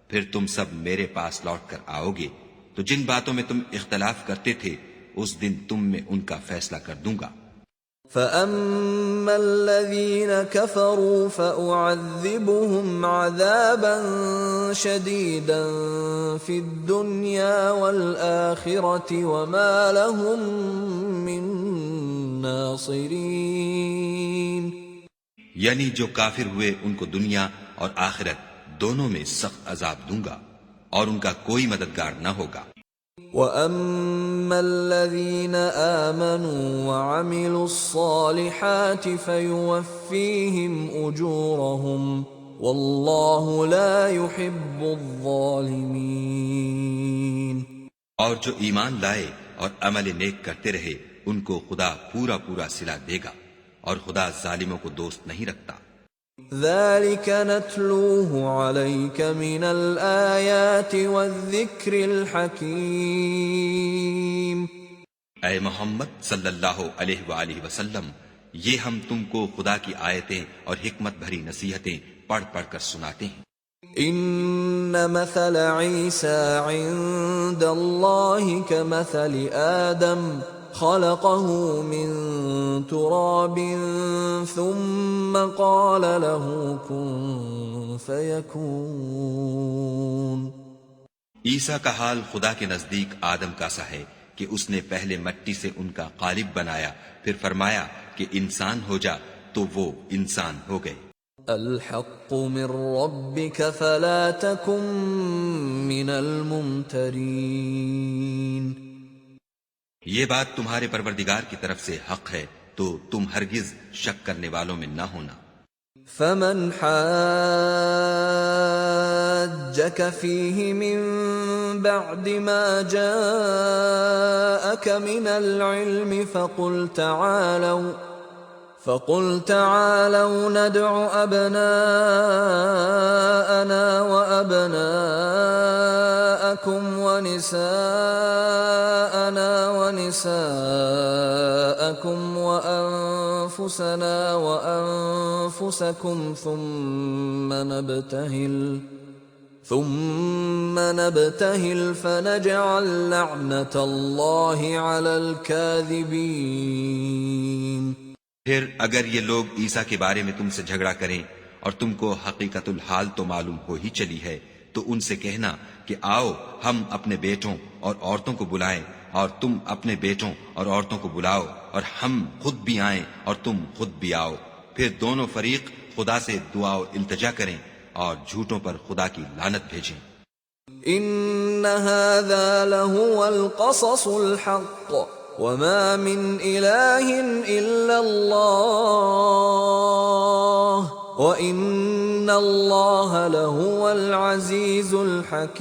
پھر تم سب میرے پاس لوٹ کر آؤ گے تو جن باتوں میں تم اختلاف کرتے تھے اس دن تم میں ان کا فیصلہ کر دوں گا۔ فَأَمَّا الَّذِينَ كَفَرُوا فَأُعَذِّبُهُمْ عَذَابًا شَدِيدًا فِي الدُّنْيَا وَالْآخِرَةِ وَمَا لَهُم مِّن نَّاصِرِينَ۔ یعنی جو کافر ہوئے ان کو دنیا اور آخرت دونوں میں سخت عذاب دوں گا اور ان کا کوئی مددگار نہ ہوگا۔ وَأَمَّا الَّذِينَ آمَنُوا وَعَمِلُوا الصَّالِحَاتِ فَيُوَفِّيهِمْ أُجُورَهُمْ وَاللَّهُ لَا يُحِبُّ الظَّالِمِينَ۔ اور جو ایمان لائے اور عمل نیک کرتے رہے ان کو خدا پورا پورا صلہ دے گا اور خدا ظالموں کو دوست نہیں رکھتا۔ ذَلِكَ نَتْلُوهُ عَلَيْكَ مِنَ الْآيَاتِ وَالذِّكْرِ الْحَكِيمِ۔ اے محمد صلی اللہ علیہ وآلہ وسلم، یہ ہم تم کو خدا کی آیتیں اور حکمت بھری نصیحتیں پڑھ پڑھ کر سناتے ہیں۔ إِنَّ مَثَلَ عِيسَى عِندَ اللَّهِ كَمَثَلِ آدَمَ خَلَقَهُ مِن تُرَابٍ ثُمَّ قَالَ لَهُ كُن فَيَكُونُ۔ عیسیٰ کا حال خدا کے نزدیک آدم کا سا ہے کہ اس نے پہلے مٹی سے ان کا قالب بنایا، پھر فرمایا کہ انسان ہو جا تو وہ انسان ہو گئے۔ الحق من ربك فلا تكن من الممترين۔ یہ بات تمہارے پروردگار کی طرف سے حق ہے تو تم ہرگز شک کرنے والوں میں نہ ہونا۔ فمن حاجك فيه من بعد ما جاءك من العلم فقل تعالوا ندع أبناءنا وأبناءكم ونساءنا ونساءكم وأنفسنا وأنفسكم ثم نبتهل فنجعل لعنة الله على الكاذبين۔ پھر اگر یہ لوگ عیسیٰ کے بارے میں تم سے جھگڑا کریں اور تم کو حقیقت الحال تو معلوم ہو ہی چلی ہے، تو ان سے کہنا کہ آؤ ہم اپنے بیٹوں اور عورتوں کو بلائیں اور تم اپنے بیٹوں اور عورتوں کو بلاؤ اور ہم خود بھی آئیں اور تم خود بھی آؤ، پھر دونوں فریق خدا سے دعا و التجا کریں اور جھوٹوں پر خدا کی لعنت بھیجیں۔ ان هذا لهو القصص الحق وما من اله الا الله وان الله لهو العزيز الحكيم۔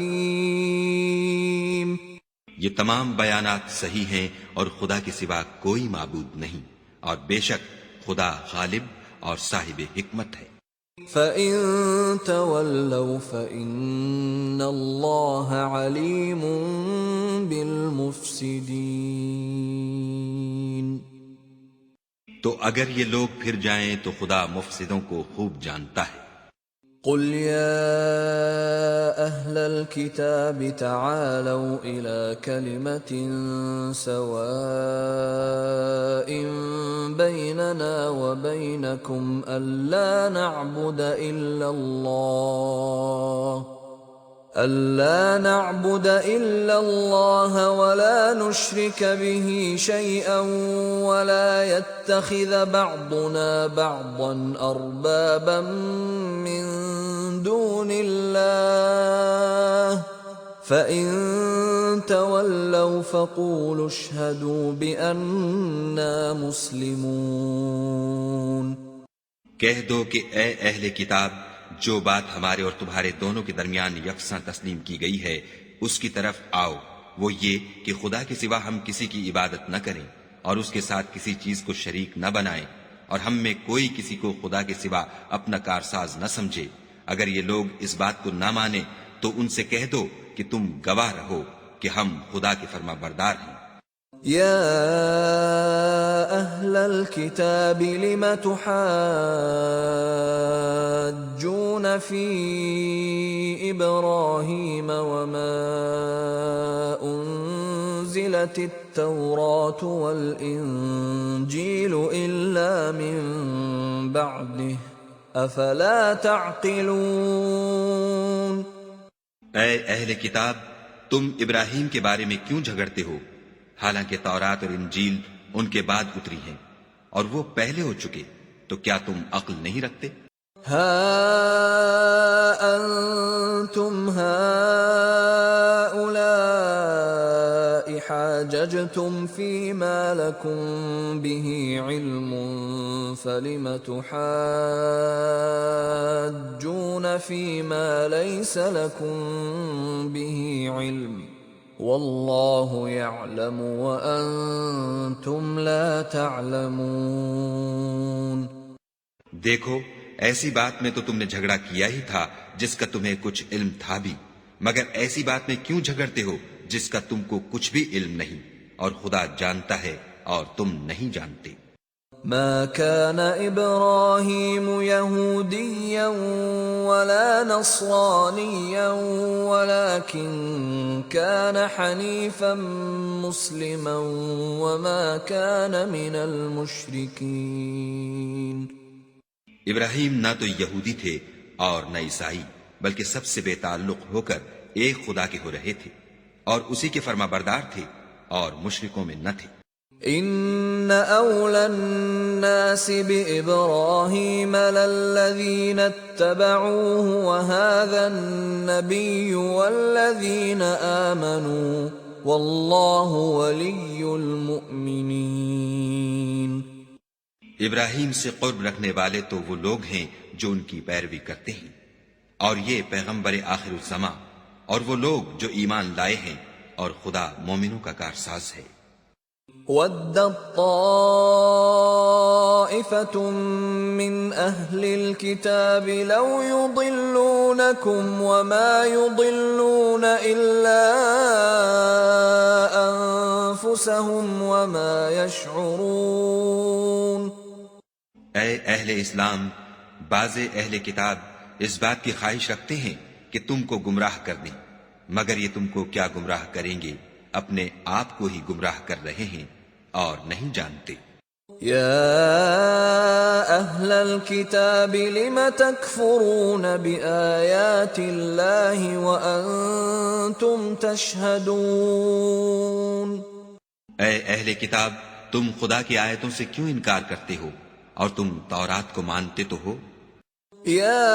یہ تمام بیانات صحیح ہیں اور خدا کے سوا کوئی معبود نہیں، اور بے شک خدا غالب اور صاحب حکمت ہے۔ فَإِن تَوَلَّوْا فَإِنَّ اللَّهَ عَلِيمٌ بِالْمُفْسِدِينَ۔ تو اگر یہ لوگ پھر جائیں تو خدا مفسدوں کو خوب جانتا ہے۔ قُلْ يَا أَهْلَ الْكِتَابِ تَعَالَوْا إِلَى كَلِمَةٍ سَوَاءٍ بَيْنَنَا وَبَيْنَكُمْ أَلَّا نَعْبُدَ إِلَّا اللَّهَ وَلَا نُشْرِكَ بِهِ شَيْئًا وَلَا يَتَّخِذَ بَعْضُنَا بَعْضًا أَرْبَابًا مِّن دُونِ اللَّهِ فَإِن تَوَلَّوْا فَقُولُوا اشْهَدُوا بِأَنَّا مُسْلِمُونَ۔ کہہ دو کہ اے اہل کتاب، جو بات ہمارے اور تمہارے دونوں کے درمیان یکساں تسلیم کی گئی ہے اس کی طرف آؤ، وہ یہ کہ خدا کے سوا ہم کسی کی عبادت نہ کریں اور اس کے ساتھ کسی چیز کو شریک نہ بنائیں، اور ہم میں کوئی کسی کو خدا کے سوا اپنا کارساز نہ سمجھے، اگر یہ لوگ اس بات کو نہ مانے تو ان سے کہہ دو کہ تم گواہ رہو کہ ہم خدا کے فرما بردار ہیں۔ يا أهل الكتاب لم تحاجون في إبراهيم وما أنزلت التوراة والإنجيل إلا من بعده أفلا تعقلون؟ اے اہل کتاب، تم ابراہیم کے بارے میں کیوں جھگڑتے ہو، حالانکہ تورات اور انجیل ان کے بعد اتری ہیں اور وہ پہلے ہو چکے، تو کیا تم عقل نہیں رکھتے؟ ها أنتم هؤلاء حاججتم فيما لكم به علم فلم تحاجون فيما ليس لكم به علم والله يعلم وأنتم لا تعلمون۔ دیکھو، ایسی بات میں تو تم نے جھگڑا کیا ہی تھا جس کا تمہیں کچھ علم تھا بھی، مگر ایسی بات میں کیوں جھگڑتے ہو جس کا تم کو کچھ بھی علم نہیں، اور خدا جانتا ہے اور تم نہیں جانتے۔ ما كان إبراهيم يهوديا ولا نصرانيا ولكن كان حنيفا مسلما وما كان من المشركين۔ ابراہیم نہ تو یہودی تھے اور نہ عیسائی، بلکہ سب سے بے تعلق ہو کر ایک خدا کے ہو رہے تھے اور اسی کے فرما بردار تھے اور مشرکوں میں نہ تھے۔ ان اولى الناس بابراهيم للذين اتبعوه وهذا النبي والذين آمنوا والله ولي المؤمنين۔ ابراہیم سے قرب رکھنے والے تو وہ لوگ ہیں جو ان کی پیروی کرتے ہیں، اور یہ پیغمبر آخر الزماں اور وہ لوگ جو ایمان لائے ہیں، اور خدا مومنوں کا کارساز ہے۔ وَدَّت طَّائِفَةٌ مِّنْ أَهْلِ الْكِتَابِ لَوْ يُضِلُّونَكُمْ وَمَا يُضِلُّونَ إِلَّا أَنفُسَهُمْ وَمَا يَشْعُرُونَ۔ اے اہل اسلام، بعض اہل کتاب اس بات کی خواہش رکھتے ہیں کہ تم کو گمراہ کر دیں، مگر یہ تم کو کیا گمراہ کریں گے، اپنے آپ کو ہی گمراہ کر رہے ہیں اور نہیں جانتے۔ يا أهل الكتاب لم تكفرون بآيات الله وأنتم تشهدون۔ اے اہل کتاب، تم خدا کی آیتوں سے کیوں انکار کرتے ہو اور تم تورات کو مانتے تو ہو؟ يا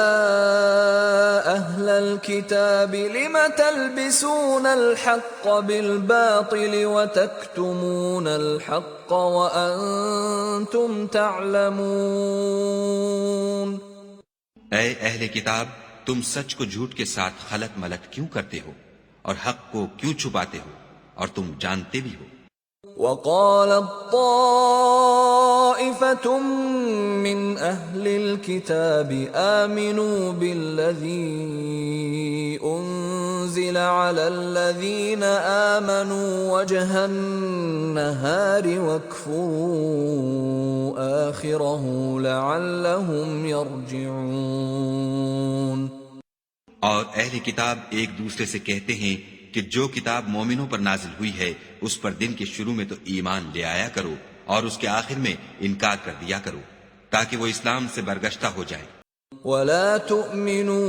أهل الكتاب لم تلبسون الحق بالباطل وتكتمون الحق وأنتم تعلمون۔ اے اہل کتاب، تم سچ کو جھوٹ کے ساتھ خلط ملط کیوں کرتے ہو اور حق کو کیوں چھپاتے ہو اور تم جانتے بھی ہو؟ وقالت طائفة من أهل الكتاب آمنوا بالذي أنزل على الذين آمنوا وجه النهار واكفروا آخره لعلهم يرجعون۔ اور اہل کتاب ایک دوسرے سے کہتے ہیں کہ جو کتاب مومنوں پر نازل ہوئی ہے اس پر دن کے شروع میں تو ایمان لے آیا کرو اور اس کے آخر میں انکار کر دیا کرو تاکہ وہ اسلام سے برگشتہ ہو جائے۔ ولا تؤمنوا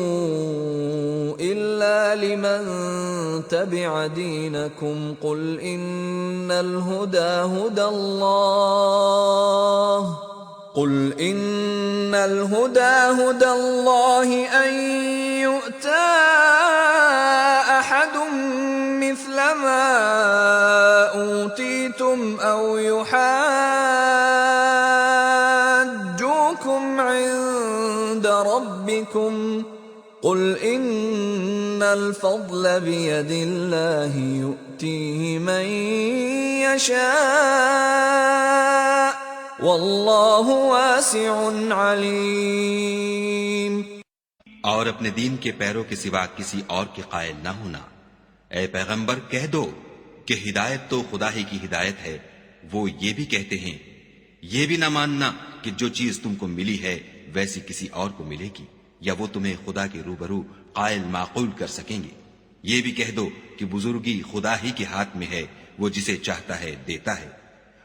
إلا لمن تبع دينكم قل إن الهدى هدى الله أن يؤتى أحد مثل ما أوتيتم أو يحاجوكم عند ربكم قل إن الفضل بيد الله يؤتيه من يشاء واللہ واسع علیم۔ اور اپنے دین کے پیروں کے سوا کسی اور کے قائل نہ ہونا۔ اے پیغمبر کہہ دو کہ ہدایت تو خدا ہی کی ہدایت ہے۔ وہ یہ بھی کہتے ہیں یہ بھی نہ ماننا کہ جو چیز تم کو ملی ہے ویسی کسی اور کو ملے گی، یا وہ تمہیں خدا کے روبرو قائل معقول کر سکیں گے۔ یہ بھی کہہ دو کہ بزرگی خدا ہی کے ہاتھ میں ہے، وہ جسے چاہتا ہے دیتا ہے،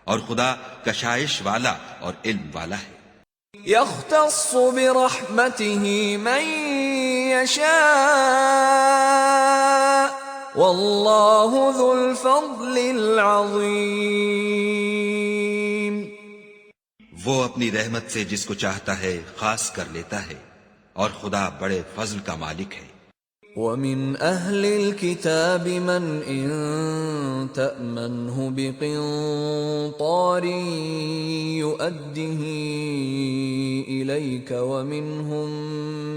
اور خدا کشائش والا اور علم والا ہے۔ يختص برحمته من يشاء والله ذو الفضل العظيم۔ وہ اپنی رحمت سے جس کو چاہتا ہے خاص کر لیتا ہے، اور خدا بڑے فضل کا مالک ہے۔ ومن أهل الكتاب من إن تأمنه بقنطار يؤده إليك ومنهم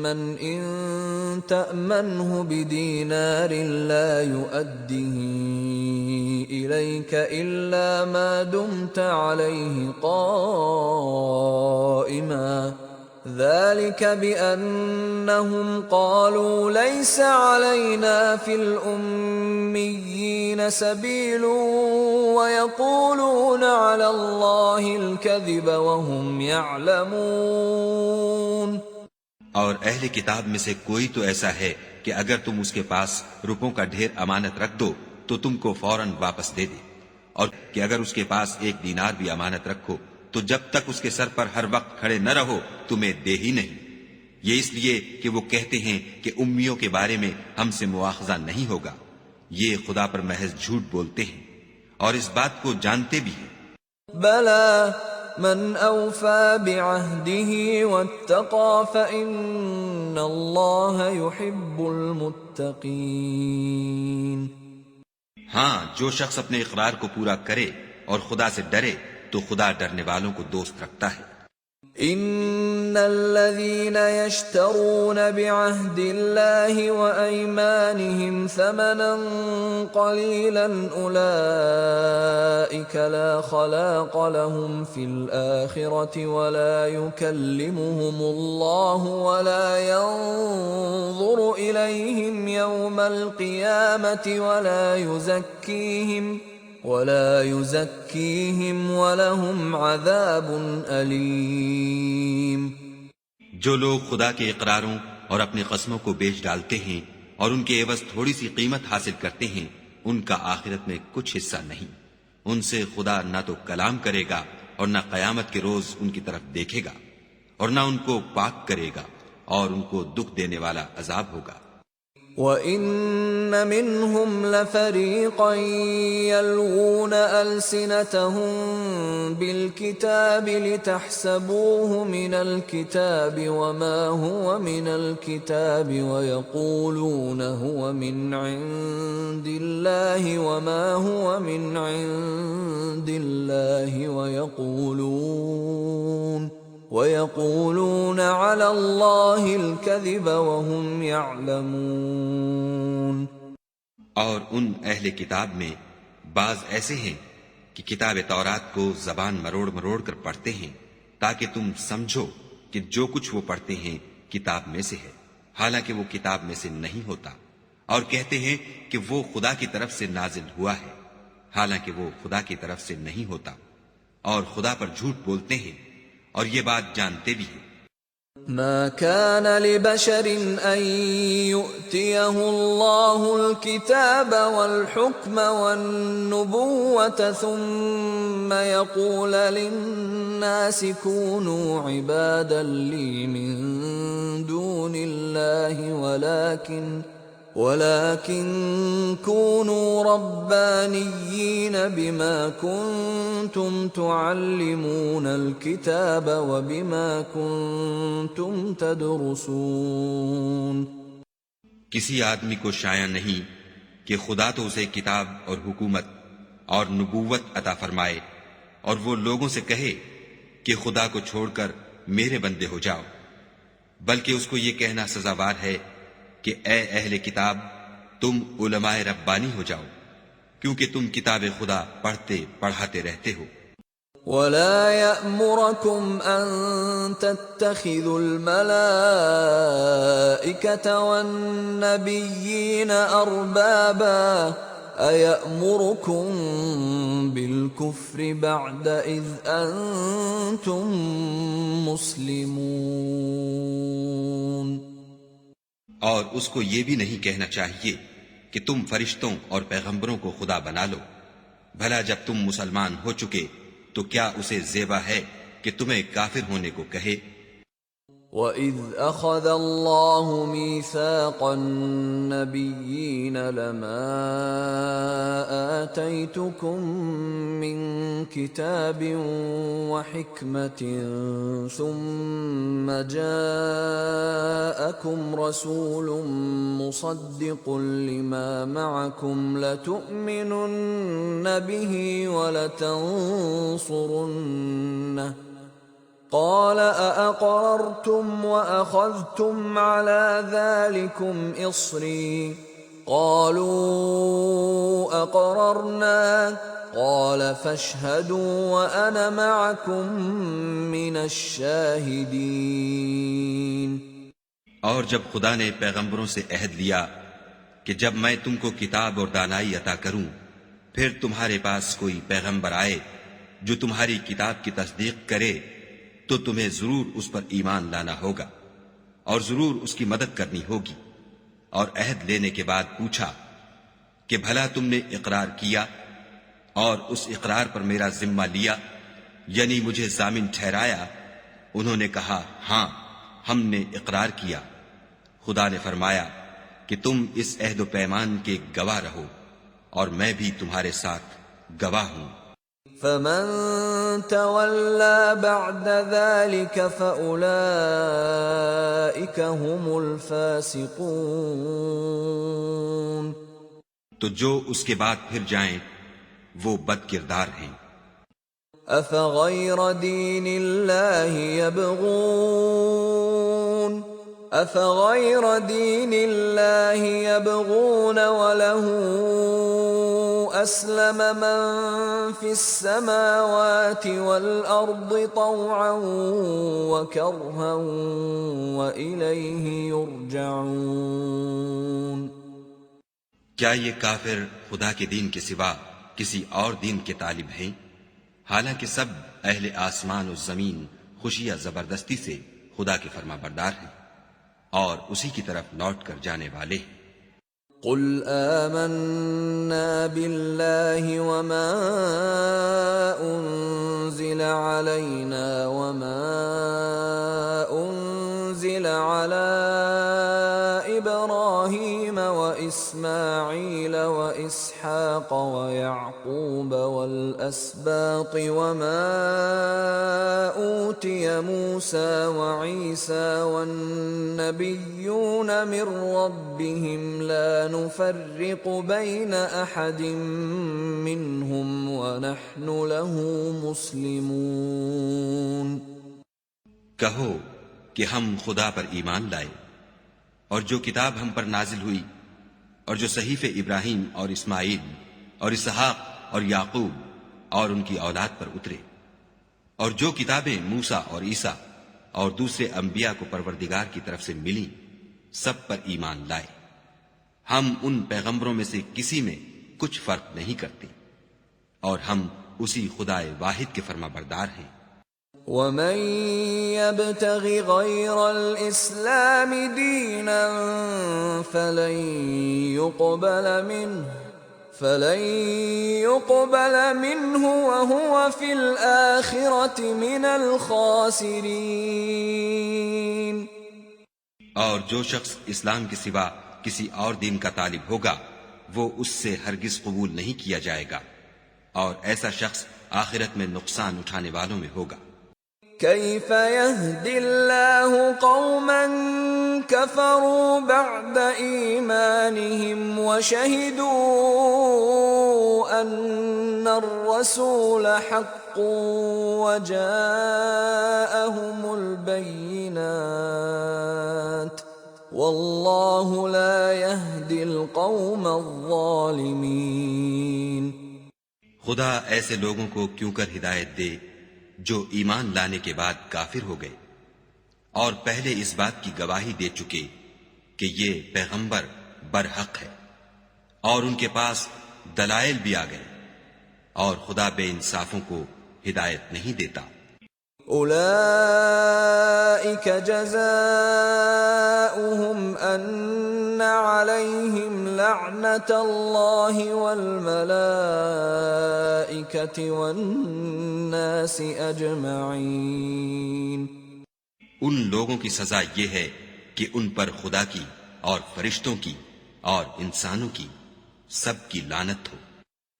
من إن تأمنه بدينار لا يؤده إليك إلا ما دمت عليه قائما ذلك بأنهم قالوا ليس علينا في الأميين سبيل ويقولون على الله الكذب وهم يعلمون۔ اور اہل کتاب میں سے کوئی تو ایسا ہے کہ اگر تم اس کے پاس روپوں کا ڈھیر امانت رکھ دو تو تم کو فوراً واپس دے دے، اور کہ اگر اس کے پاس ایک دینار بھی امانت رکھو تو جب تک اس کے سر پر ہر وقت کھڑے نہ رہو تمہیں دے ہی نہیں، یہ اس لیے کہ وہ کہتے ہیں کہ امیوں کے بارے میں ہم سے مواخذہ نہیں ہوگا۔ یہ خدا پر محض جھوٹ بولتے ہیں اور اس بات کو جانتے بھی ہیں۔ بلى من أوفى بعهده واتقى فإن الله يحب المتقين۔ ہاں، جو شخص اپنے اقرار کو پورا کرے اور خدا سے ڈرے تو خدا ڈرنے والوں کو دوست رکھتا ہے۔ ان الذين يشترون بعهد الله وايمانهم ثمنا قليلا اولئك لا خلاق لهم في الاخره ولا يكلمهم الله ولا ينظر اليهم يوم القيامه ولا يزكيهم ولهم عذاب علیم۔ جو لوگ خدا کے اقراروں اور اپنی قسموں کو بیچ ڈالتے ہیں اور ان کے عوض تھوڑی سی قیمت حاصل کرتے ہیں، ان کا آخرت میں کچھ حصہ نہیں۔ ان سے خدا نہ تو کلام کرے گا اور نہ قیامت کے روز ان کی طرف دیکھے گا، اور نہ ان کو پاک کرے گا، اور ان کو دکھ دینے والا عذاب ہوگا۔ وَإِنَّ مِنْهُمْ لَفَرِيقًا يَلْوُونَ أَلْسِنَتَهُم بِالْكِتَابِ لِتَحْسَبُوهُ مِنَ الْكِتَابِ وَمَا هُوَ مِنَ الْكِتَابِ وَيَقُولُونَ هُوَ مِنْ عِندِ اللَّهِ وَمَا هُوَ مِنْ عِندِ اللَّهِ وَيَقُولُونَ عَلَى اللَّهِ الْكَذِبَ وَهُمْ يَعْلَمُونَ۔ اور ان اہل کتاب میں بعض ایسے ہیں کہ کتاب تورات کو زبان مروڑ مروڑ کر پڑھتے ہیں تاکہ تم سمجھو کہ جو کچھ وہ پڑھتے ہیں کتاب میں سے ہے، حالانکہ وہ کتاب میں سے نہیں ہوتا، اور کہتے ہیں کہ وہ خدا کی طرف سے نازل ہوا ہے، حالانکہ وہ خدا کی طرف سے نہیں ہوتا، اور خدا پر جھوٹ بولتے ہیں اور یہ بات جانتے بھی ہیں۔ ما كان لبشر أن يؤتيه الله الكتاب والحكم والنبوة ثم يقول للناس كونوا عبادا لي من دون الله ولكن كونوا ربانيين بما كنتم تعلمون الكتاب وبما كنتم تدرسون۔ کسی آدمی کو شایع نہیں کہ خدا تو اسے کتاب اور حکومت اور نبوت عطا فرمائے اور وہ لوگوں سے کہے کہ خدا کو چھوڑ کر میرے بندے ہو جاؤ، بلکہ اس کو یہ کہنا سزاوار ہے کہ اے اہل کتاب تم علماء ربانی ہو جاؤ، کیونکہ تم کتاب خدا پڑھتے پڑھاتے رہتے ہو۔ ولا يأمركم أن تتخذوا الملائكة والنبيين أربابا أيأمركم بالكفر بعد إذ أنتم مسلمون. اور اس کو یہ بھی نہیں کہنا چاہیے کہ تم فرشتوں اور پیغمبروں کو خدا بنا لو. بھلا جب تم مسلمان ہو چکے تو کیا اسے زیبا ہے کہ تمہیں کافر ہونے کو کہے؟ وَإِذْ أَخَذَ اللَّهُ مِيثَاقَ النَّبِيِّينَ لَمَا آتَيْتُكُم مِّن كِتَابٍ وَحِكْمَةٍ ثُمَّ جَاءَكُمْ رَسُولٌ مُصَدِّقٌ لِّمَا مَعَكُمْ لَتُؤْمِنُنَّ بِهِ وَلَتَنصُرُنَّهُ قال أأقررتم وأخذتم على ذلكم إصري قالوا أقررنا قال فاشهدوا وأنا معكم من الشاهدين. اور جب خدا نے پیغمبروں سے عہد لیا کہ جب میں تم کو کتاب اور دانائی عطا کروں پھر تمہارے پاس کوئی پیغمبر آئے جو تمہاری کتاب کی تصدیق کرے تو تمہیں ضرور اس پر ایمان لانا ہوگا اور ضرور اس کی مدد کرنی ہوگی. اور عہد لینے کے بعد پوچھا کہ بھلا تم نے اقرار کیا اور اس اقرار پر میرا ذمہ لیا یعنی مجھے ضامن ٹھہرایا؟ انہوں نے کہا ہاں ہم نے اقرار کیا. خدا نے فرمایا کہ تم اس عہد و پیمان کے گواہ رہو اور میں بھی تمہارے ساتھ گواہ ہوں. فمن تولى بعد ذلك فأولئك هم الفاسقون. تو جو اس کے بعد پھر جائیں وہ بد کردار ہیں. أفغير دين الله يبغون وله أسلم من في السماوات والأرض طوعا وكرها وإليه يرجعون. کیا یہ کافر خدا کے دین کے سوا کسی اور دین کے طالب ہیں؟ حالانکہ سب اہل آسمان و زمین خوشی یا زبردستی سے خدا کے فرما بردار ہیں اور اسی کی طرف لوٹ کر جانے والے ہیں. قل آمنا بالله وما أنزل علينا وما أنزل على إبراهيم وإسماعيل وإسحاق ويعقوب والأسباط وما أوتي موسى وعيسى والنبيون من ربهم لا نفرق بين أحد منهم ونحن له مسلمون. کہو کہ ہم خدا پر ایمان لائے اور جو کتاب ہم پر نازل ہوئی اور جو صحیفے ابراہیم اور اسماعیل اور اسحاق اور یعقوب اور ان کی اولاد پر اترے اور جو کتابیں موسیٰ اور عیسیٰ اور دوسرے انبیاء کو پروردگار کی طرف سے ملی سب پر ایمان لائے. ہم ان پیغمبروں میں سے کسی میں کچھ فرق نہیں کرتے اور ہم اسی خدائے واحد کے فرما بردار ہیں. ومن يبتغ غير الإسلام دينا فلن يقبل منه وهو في الآخرة من الخاسرين. اور جو شخص اسلام کے سوا کسی اور دین کا طالب ہوگا وہ اس سے ہرگز قبول نہیں کیا جائے گا اور ایسا شخص آخرت میں نقصان اٹھانے والوں میں ہوگا. كيف يهدي الله قوما كفروا بعد إيمانهم وشهدوا أن الرسول حق وجاءهم البينات والله لا يهدي القوم الظالمين. خدا ایسے لوگوں کو کیوں کر ہدایت دے جو ایمان لانے کے بعد کافر ہو گئے اور پہلے اس بات کی گواہی دے چکے کہ یہ پیغمبر برحق ہے، اور ان کے پاس دلائل بھی آ گئے، اور خدا بے انصافوں کو ہدایت نہیں دیتا۔ اولئک جزاؤہم ان علیہم لعنت اللہ والملائکۃ والناس اجمعین۔ ان لوگوں کی سزا یہ ہے کہ ان پر خدا کی اور فرشتوں کی اور انسانوں کی سب کی لعنت ہو۔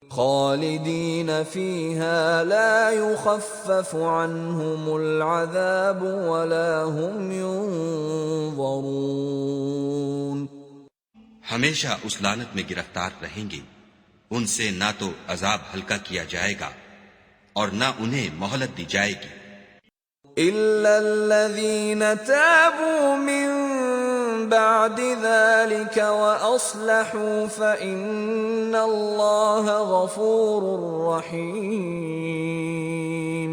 خالدین فیہا لا یخفف عنہم العذاب ولا هم ینظرون۔ ہمیشہ اس لعنت میں گرفتار رہیں گے، ان سے نہ تو عذاب ہلکا کیا جائے گا اور نہ انہیں مہلت دی جائے گی۔ الا الذین تابوا من بعد ذلك واصلحوا فان اللہ غفور رحیم۔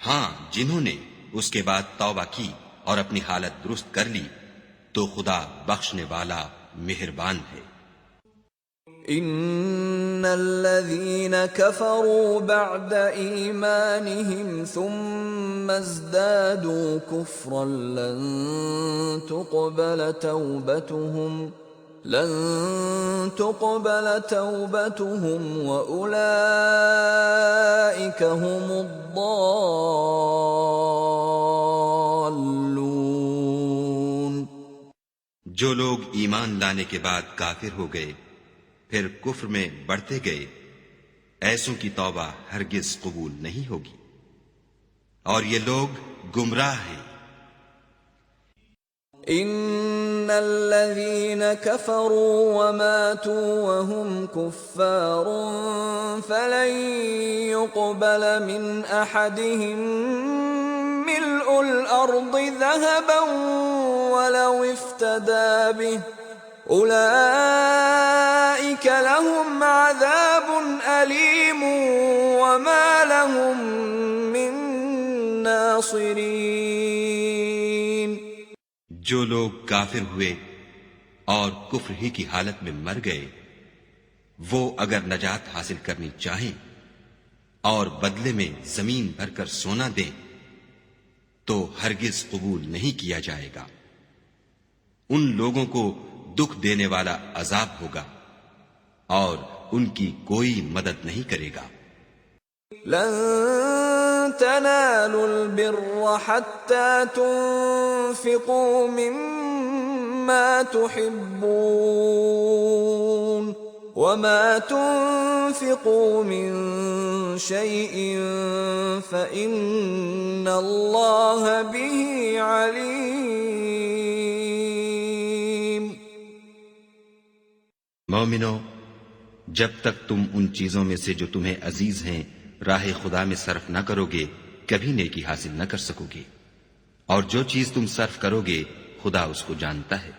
ہاں، جنہوں نے اس کے بعد توبہ کی اور اپنی حالت درست کر لی تو خدا بخشنے والا مہربان ہے۔ ان الذين كفروا بعد ایمانهم ثم ازدادوا كفرا لن تقبل توبتهم واولئك هم الضالون۔ جو لوگ ایمان لانے کے بعد کافر ہو گئے پھر کفر میں بڑھتے گئے، ایسوں کی توبہ ہرگز قبول نہیں ہوگی، اور یہ لوگ گمراہ ہیں۔ ان الذين كفروا وماتوا وهم كفار فلن يقبل من احدهم ملء الارض ذهبا ولو افتدى به اولئك لهم عذاب الیم وما لهم من ناصرین۔ جو لوگ کافر ہوئے اور کفر ہی کی حالت میں مر گئے، وہ اگر نجات حاصل کرنی چاہیں اور بدلے میں زمین بھر کر سونا دیں تو ہرگز قبول نہیں کیا جائے گا۔ ان لوگوں کو دکھ دینے والا عذاب ہوگا اور ان کی کوئی مدد نہیں کرے گا۔ لن تنالوا البر حتى تنفقوا مما تحبون وما تنفقوا من شيء فإن الله به عليم۔ مومنو، جب تک تم ان چیزوں میں سے جو تمہیں عزیز ہیں راہ خدا میں صرف نہ کرو گے کبھی نیکی حاصل نہ کر سکو گے، اور جو چیز تم صرف کرو گے خدا اس کو جانتا ہے۔